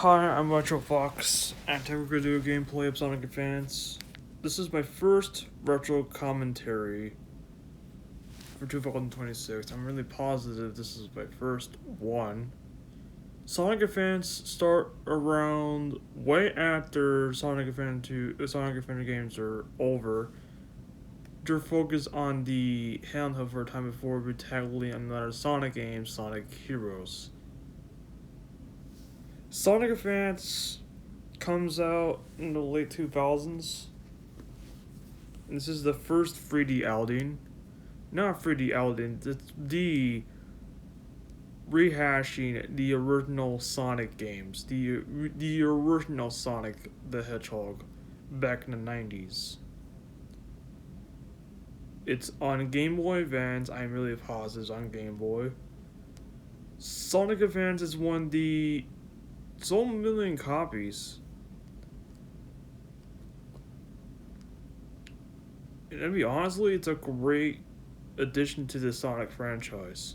Hi, I'm Retro Fox, and today we're going to do a gameplay of Sonic Advance. This is my first retro commentary for 2026. I'm really positive this is my first one. Sonic Advance start around way after Sonic Advance 2, Sonic Adventure games are over. They're focused on the handheld for a time before we tackling another Sonic game, Sonic Heroes. Sonic Advance comes out in the late 2000s. And this is the first 3D outing. Not 3D outing, it's the rehashing the original Sonic games. The original Sonic the Hedgehog back in the 90s. It's on Game Boy Advance. I'm really positive it's on Game Boy. Sonic Advance has won the sold 1 million copies. And to be honestly, it's a great addition to the Sonic franchise.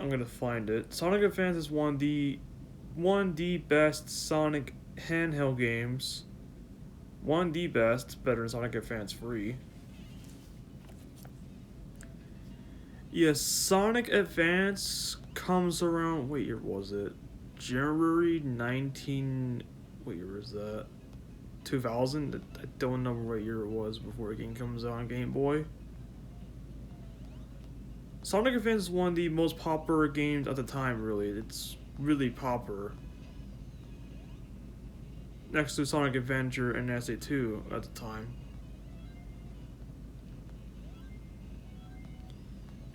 I'm gonna find it. Sonic Advance is one of the best Sonic handheld games. One of the best, better than Sonic Advance 3. Yes, Sonic Advance comes around. What year was it? January 19. What year was that? 2000? I don't remember what year it was before the game comes out on Game Boy. Sonic Advance is one of the most popular games at the time, really. It's really popular. Next to Sonic Adventure and SA2 at the time.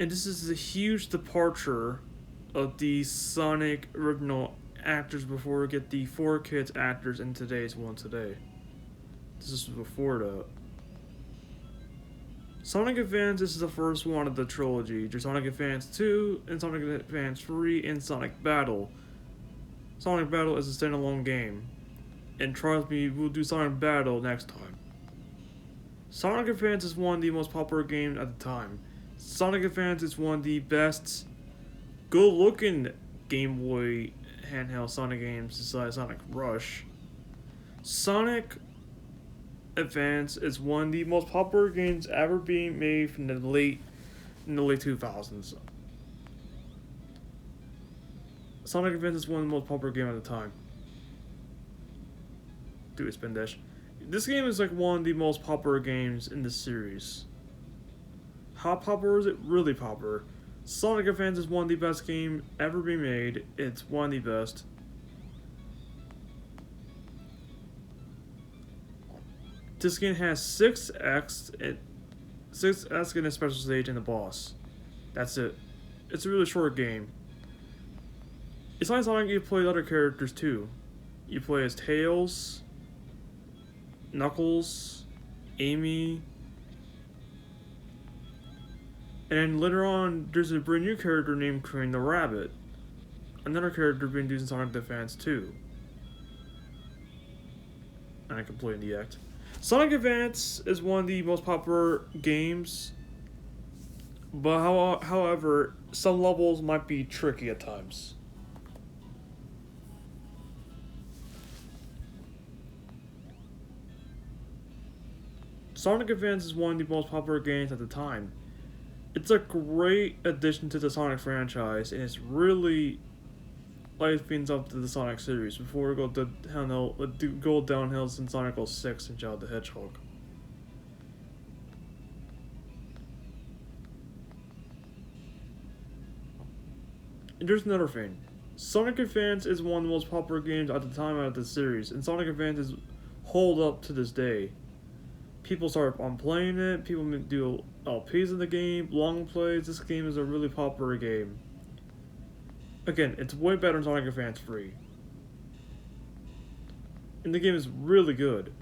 And this is a huge departure of the Sonic original actors before we get the 4Kids actors in today's one today. This is before that. Sonic Advance is the first one of the trilogy. There's Sonic Advance 2, and Sonic Advance 3, and Sonic Battle. Sonic Battle is a standalone game. And trust me, we'll do Sonic Battle next time. Sonic Advance is one of the most popular games at the time. Sonic Advance is one of the best good-looking Game Boy handheld Sonic games besides Sonic Rush. Sonic Advance is one of the most popular games ever being made from the late 2000s. Sonic Advance is one of the most popular games at the time. Do a spin dash. This game is like one of the most popular games in the series. How popular is it? Really popular. Sonic Advance is one of the best games ever being made. It's one of the best. This game has 6x in a special stage and a boss. That's it. It's a really short game. It's like Sonic, you play other characters too. You play as Tails, Knuckles, Amy, and then later on, there's a brand new character named Crane the Rabbit. Another character being used in Sonic Advance 2. And I completed the act. Sonic Advance is one of the most popular games, but however, some levels might be tricky at times. Sonic Advance is one of the most popular games at the time. It's a great addition to the Sonic franchise, and it's really lights things up to the Sonic series before we go downhill since Sonic 06 and Shadow the Hedgehog. And there's another thing. Sonic Advance is one of the most popular games at the time of the series, and Sonic Advance is hold up to this day. People start on playing it, people do LPs in the game, long plays. This game is a really popular game. Again, it's way better than Sonic Advance 3. And the game is really good.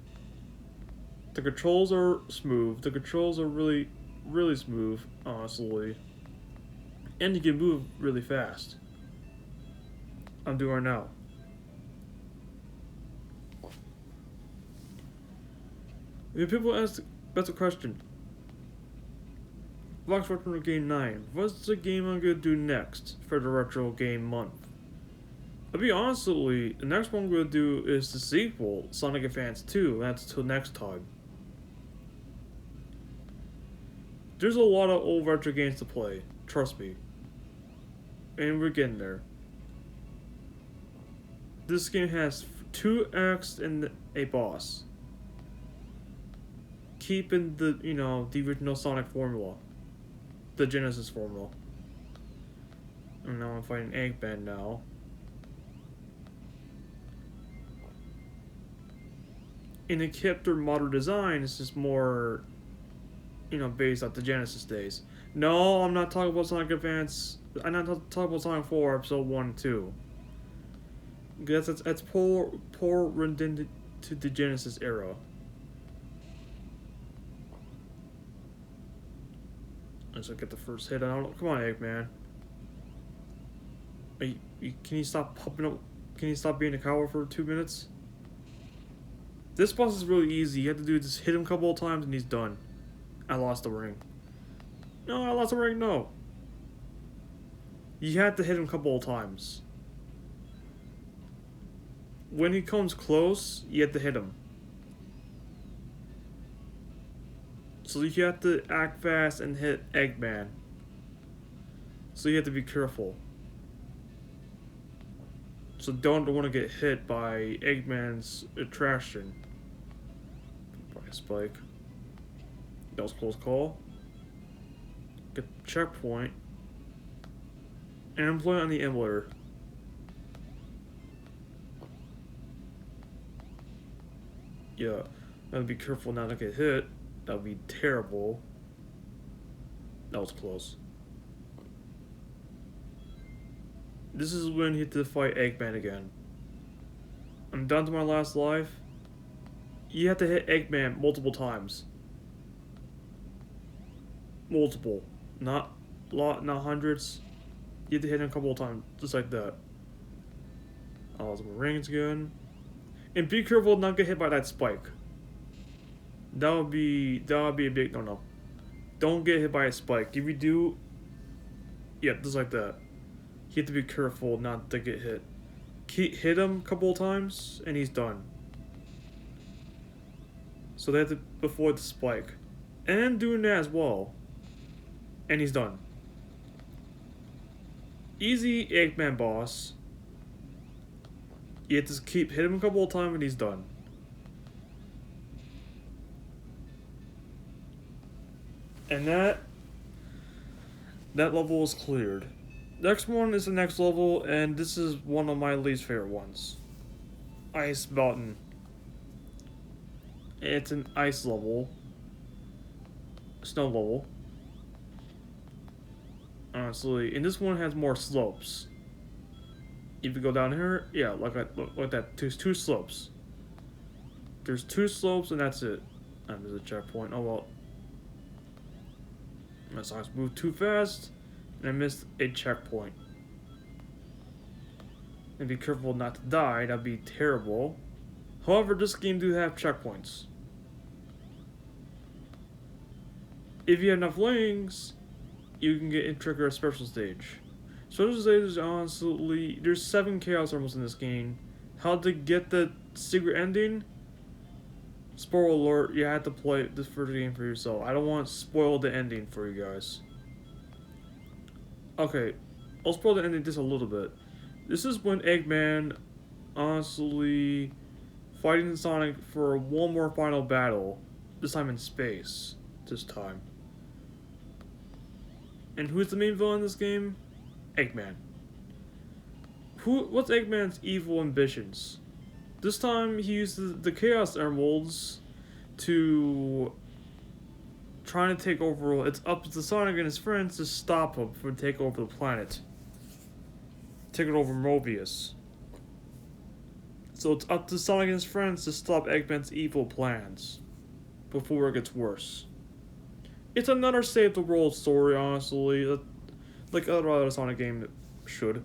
The controls are smooth. The controls are really, really smooth, honestly. And you can move really fast. I'm doing right now. If people ask, that's a question. Vox Retro Game 9. What's the game I'm gonna do next for the Retro Game Month? I'll be honest with you, the next one I'm gonna do is the sequel, Sonic Advance 2, that's till next time. There's a lot of old retro games to play, trust me. And we're getting there. This game has 2 acts and a boss. Keeping the, the original Sonic formula. The Genesis formula. And now I'm fighting Eggman now. And it kept their modern design, it's just more, based off the Genesis days. No, I'm not talking about Sonic Advance. I'm not talking about Sonic 4, Episode 1 and 2. Because that's poor redundant to the Genesis era. Let's get the first hit. Come on, Eggman. Can you stop popping up? Can you stop being a coward for 2 minutes? This boss is really easy. You have to do just hit him a couple of times and he's done. I lost the ring. No, I lost the ring. No. You have to hit him a couple of times. When he comes close, you have to hit him. So you have to act fast and hit Eggman. So you have to be careful. So don't want to get hit by Eggman's attraction. By a spike. That was a close call. Get the checkpoint. And I'm playing on the emulator. Yeah, gotta be careful not to get hit. That would be terrible. That was close. This is when you have to fight Eggman again. I'm down to my last life. You have to hit Eggman multiple times. Multiple. Not hundreds. You have to hit him a couple of times, just like that. Oh, my rings again. And be careful not to get hit by that spike. That would be a big no. Don't get hit by a spike. If you do, yeah, just like that. You have to be careful not to get hit. Hit him a couple of times, and he's done. So they have to avoid the spike. And doing that as well. And he's done. Easy Eggman boss. You have to keep hitting him a couple of times and he's done. And that level is cleared. Next one is the next level, and this is one of my least favorite ones. Ice Mountain. It's an ice level. Snow level. Honestly, and this one has more slopes. If you go down here, yeah, like that. There's 2 slopes. There's 2 slopes, and that's it. There's a checkpoint. Oh well. My socks moved too fast, and I missed a checkpoint. And be careful not to die. That'd be terrible. However, this game do have checkpoints. If you have enough wings, you can trigger a special stage. Special stage is honestly, there's 7 chaos emeralds in this game. How to get the secret ending? Spoiler alert, you have to play this first game for yourself. I don't want to spoil the ending for you guys. Okay, I'll spoil the ending just a little bit. This is when Eggman, honestly, fighting Sonic for one more final battle. This time in space. This time. And who's the main villain in this game? Eggman. What's Eggman's evil ambitions? This time he uses the Chaos Emeralds to trying to take over. It's up to Sonic and his friends to stop him from taking over the planet. Taking over Mobius. So it's up to Sonic and his friends to stop Eggman's evil plans before it gets worse. It's another save the world story, honestly, like other Sonic game should.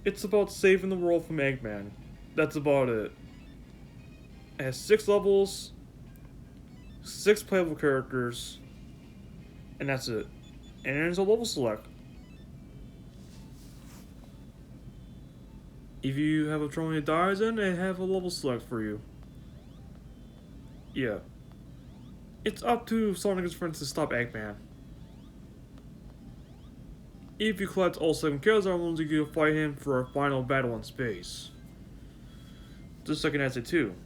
It's about saving the world from Eggman. That's about it. It has 6 levels, 6 playable characters, And that's it. And there's a level select. If you have a Trolley that dies in, they have a level select for you. Yeah. It's up to Sonic and his friends to stop Eggman. If you collect all 7 Charizard Emblems, you can fight him for a final battle in space. Just like an essay too.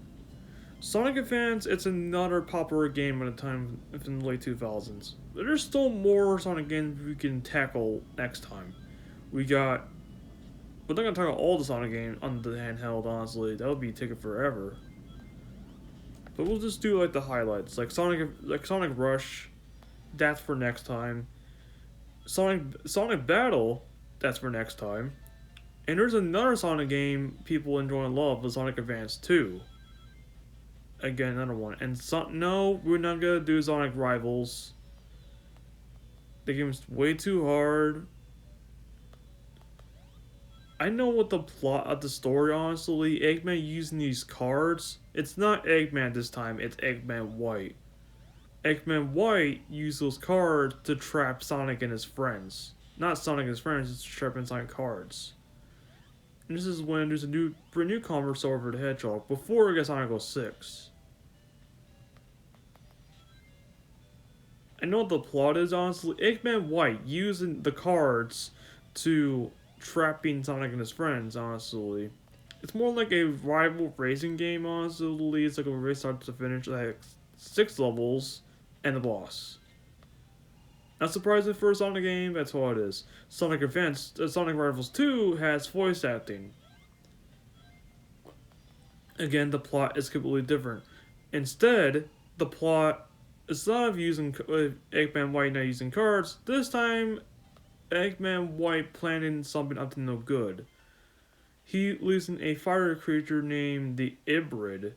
Sonic Advance, it's another popular game at a time in the late 2000s. There's still more Sonic games we can tackle next time. We're not gonna talk about all the Sonic games on the handheld, honestly. That would be taking forever. But we'll just do like the highlights, like Sonic Rush. That's for next time. Sonic Battle. That's for next time. And there's another Sonic game people enjoy and love, the Sonic Advance 2. Again, another one. And no, we're not gonna do Sonic Rivals. The game's way too hard. I know what the plot of the story, honestly. Eggman using these cards. It's not Eggman this time, it's Eggman White. Eggman White used those cards to trap Sonic and his friends. Not Sonic and his friends, it's trapping Sonic cards. And this is when there's a brand new Converse over the Hedgehog, before it gets Sonic 06. I know what the plot is, honestly. Eggman White using the cards to trapping Sonic and his friends, honestly. It's more like a rival racing game, honestly. It's like a race start to finish, like 6 levels and the boss. Not surprising for a Sonic game, that's what it is. Sonic Rivals 2 has voice acting. Again, the plot is completely different. Instead, the plot, instead of using Eggman White not using cards, this time Eggman White planning something up to no good. He losing a fire creature named the Ibrid.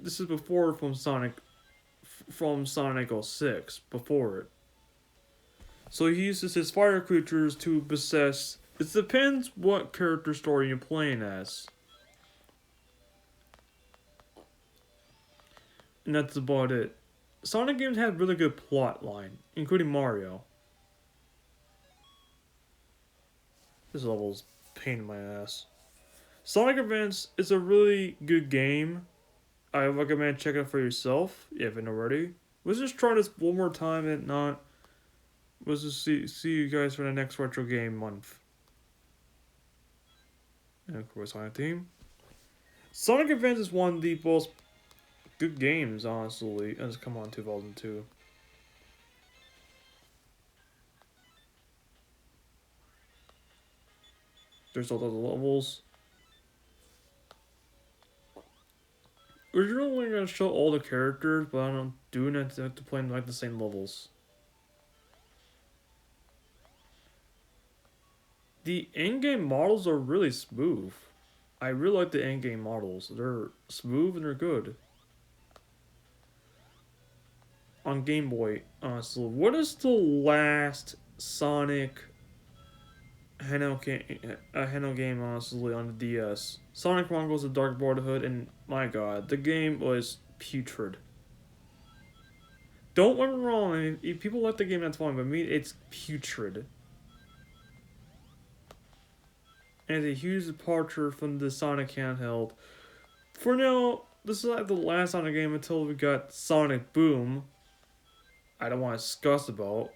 This is before from Sonic 06, before it. So he uses his fire creatures to possess. It depends what character story you're playing as. And that's about it. Sonic games have really good plot line, including Mario. This level's a pain in my ass. Sonic Advance is a really good game. I recommend checking it for yourself, if you haven't already. Let's just try this one more time and not. Let's just see you guys for the next retro game month. And of course, Sonic Team. Sonic Advance is one of the most good games, honestly, as come on 2002. There's all those levels. Originally, gonna show all the characters, but I'm doing it to play like the same levels. The in-game models are really smooth. I really like the in-game models. They're smooth and they're good. On Game Boy, honestly, what is the last Sonic handheld game, honestly, on the DS? Sonic Chronicles: The Dark Brotherhood, and my god, the game was putrid. Don't get me wrong, if people like the game, that's fine, but me, it's putrid. And it's a huge departure from the Sonic handheld. For now, this is like the last Sonic game until we got Sonic Boom. I don't want to discuss about.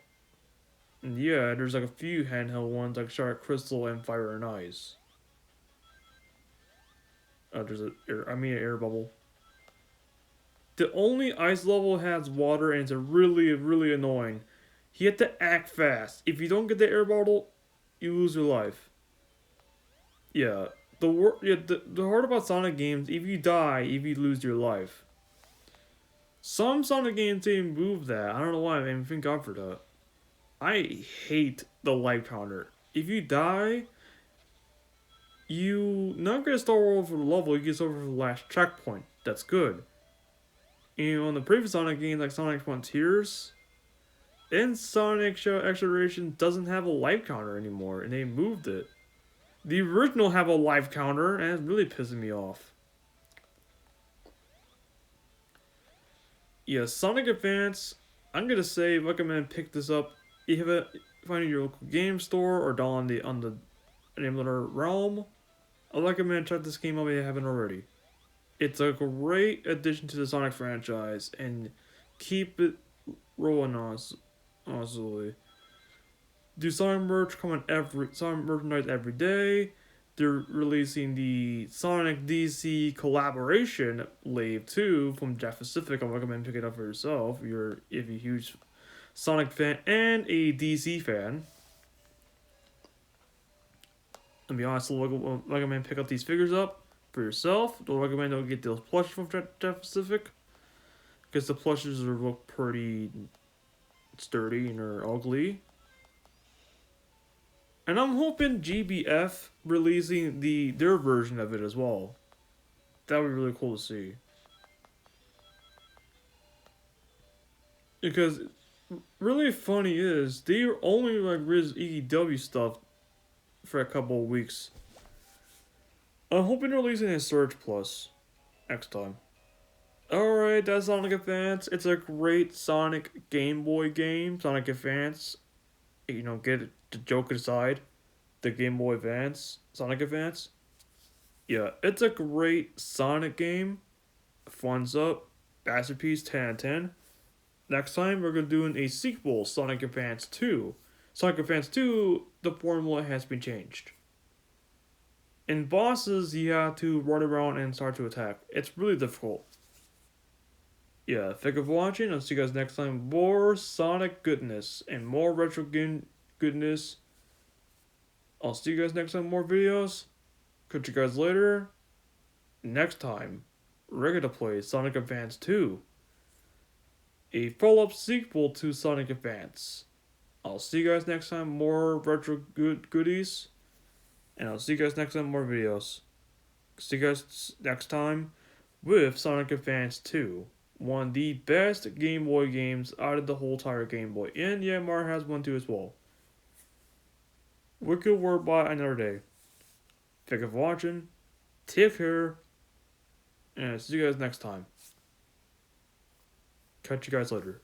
And yeah, there's like a few handheld ones like Shark Crystal and Fire and Ice. There's an air bubble. The only ice level has water and it's really, really annoying. You have to act fast. If you don't get the air bottle, you lose your life. Yeah, the hard about Sonic games, if you die, if you lose your life. Some Sonic games didn't move that. I don't know why. I mean, thank God for that. I hate the life counter. If you die, you not gonna start over the level. You get over for the last checkpoint. That's good. And on the previous Sonic game, like Sonic Frontiers, and Sonic Show Exploration doesn't have a life counter anymore, and they moved it. The original have a life counter, and it's really pissing me off. Yeah, Sonic Advance, I'm gonna say recommend pick this up. You have it find it in your local game store or down on the emulator realm. I recommend check this game out if you haven't already. It's a great addition to the Sonic franchise and keep it rolling on honestly. Do Sonic merch come on every Sonic merchandise every day. They're releasing the Sonic DC collaboration Wave 2 from Jeff Pacific. I recommend picking it up for yourself if you're a huge Sonic fan and a DC fan. To be honest, I'll recommend pick up these figures up for yourself. Don't recommend don't get those plushes from Jeff Pacific because the plushes look pretty sturdy and are ugly. And I'm hoping GBF releasing their version of it as well. That would be really cool to see. Because really funny is they only like Riz EW stuff for a couple of weeks. I'm hoping they're releasing a Surge Plus next time. Alright, that's Sonic Advance. It's a great Sonic Game Boy game. Sonic Advance. You know, get the joke aside. The Game Boy Advance. Sonic Advance. Yeah, it's a great Sonic game. Fun's up. Masterpiece 10 out of 10. Next time, we're going to do a sequel, Sonic Advance 2. Sonic Advance 2, the formula has been changed. In bosses, you have to run around and start to attack. It's really difficult. Yeah, thank you for watching. I'll see you guys next time. More Sonic goodness and more retro game goodness. I'll see you guys next time. More videos. Catch you guys later. Next time, we're gonna play Sonic Advance 2. A follow-up sequel to Sonic Advance. I'll see you guys next time. More retro goodies. And I'll see you guys next time. More videos. See you guys next time with Sonic Advance 2. One of the best Game Boy games out of the whole entire Game Boy. And yeah, Mario has one too as well. Wicked word by another day. Thank you for watching. Take care. And I'll see you guys next time. Catch you guys later.